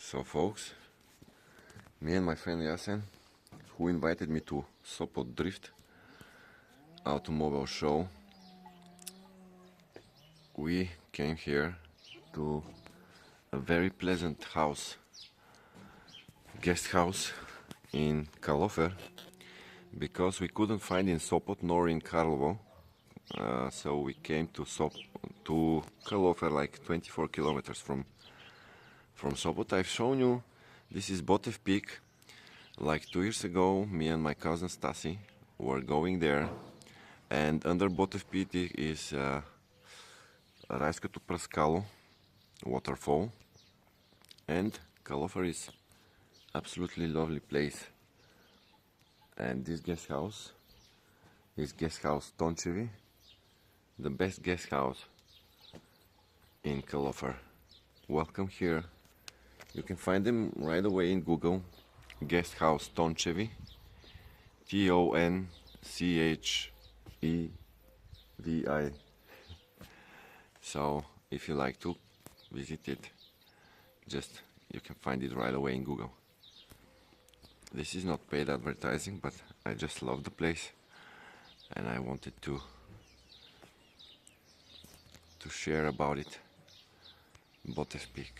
So folks, me and my friend Yasen, who invited me to Sopot Drift automobile show, we came here to a very pleasant house, guest house in Kalofer, because we couldn't find in Sopot nor in Karlovo. So we came to Kalofer, like 24 kilometers from Sopot. I've shown you, this is Botev Peak. Like 2 years ago, me and my cousin Stasi were going there, and under Botev Peak is Rajskото Praskalo waterfall, and Kalofer is absolutely lovely place. And this guest house is guest house Tončevi, the best guest house in Kalofer. Welcome here. You can find them right away in Google. Guest house Tončevi, Tonchevi. So if you like to visit it, you can find it right away in Google. This is not paid advertising, but I just love the place and I wanted to share about it. Botev Peak.